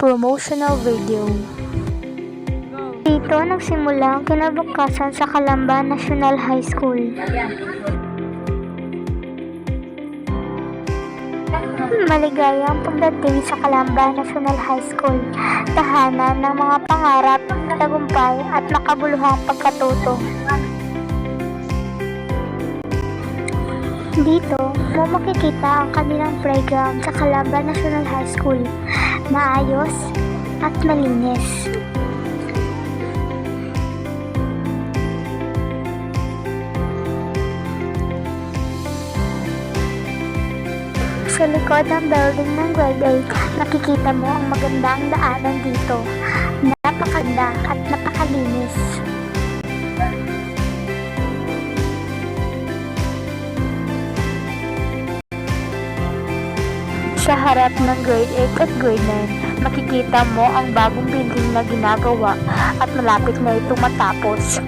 promotional video. Dito nagsimula ang kinabukasan sa Calamba National High School. Maligayang pagdating sa Calamba National High School, tahanan ng mga pangarap, tagumpay at makabuluhang pagkatuto. Dito mo makikita ang kanilang playground sa Calamba National High School, maayos at malinis. Sa likod ng building ng grade 8, makikita mo ang magandang daanan dito. Napakaganda at napakalinis. Sa harap ng grade 8 at grade 9, makikita mo ang bagong building na ginagawa at malapit na itong matapos.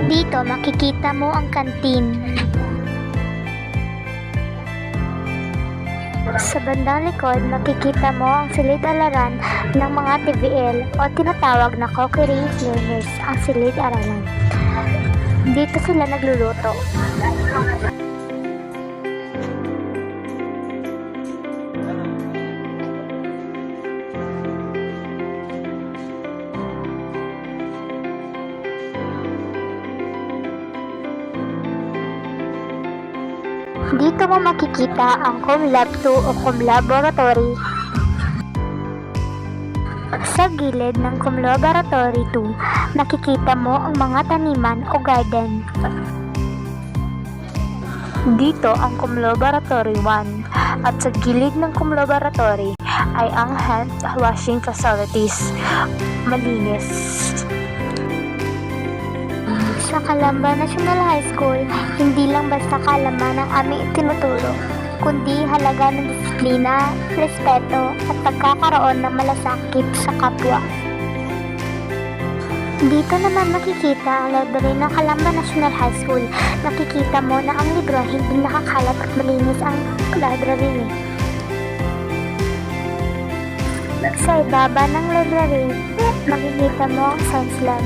Dito makikita mo ang kantin. Sa bandang likod, makikita mo ang silid-aralan ng mga TVL o tinatawag na co-curricular learners, ang silid-aralan. Dito sila nagluluto. Dito mo makikita ang ComLab 2 o ComLaboratory. Sa gilid ng ComLaboratory 2, makikita mo ang mga taniman o garden. Dito ang ComLaboratory 1 at sa gilid ng ComLaboratory ay ang hand washing facilities. Malinis. Sa Calamba National High School, hindi lang basta kaalaman ang aming tinuturo, kundi halaga ng disiplina, respeto at pagkakaroon ng malasakit sa kapwa. Dito naman makikita ang library ng Calamba National High School. Nakikita mo na ang libro hindi nakakalat at malinis ang library. Sa ibaba ng library, makikita mo ang science lab.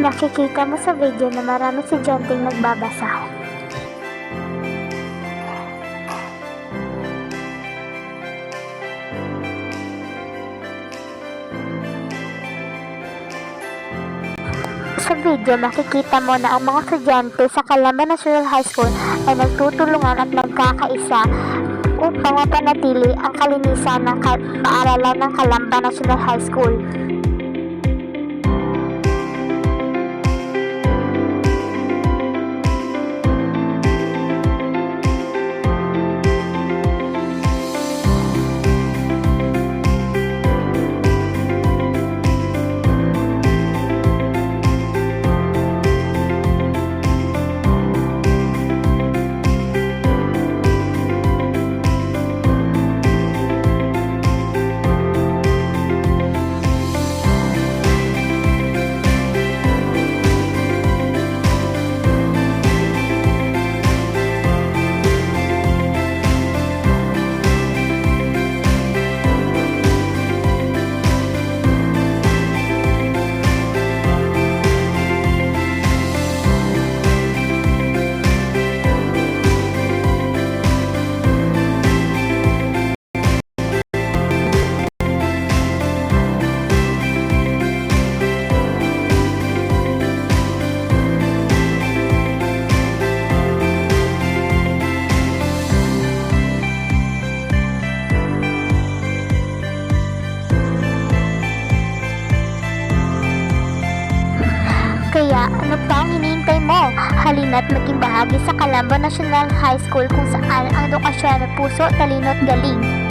Nakikita mo sa video na marami estudyanteng nagbabasa. Sa video, makikita mo na ang mga estudyante sa Calamba National High School ay nagtutulungan at nagkakaisa upang mapanatili ang kalinisan ng paaralan ng Calamba National High School. Kaya ano pa ang hinihintay mo? Halina't maging bahagi sa Calamba National High School kung saan ang edukasyon ay puso, talino at galing.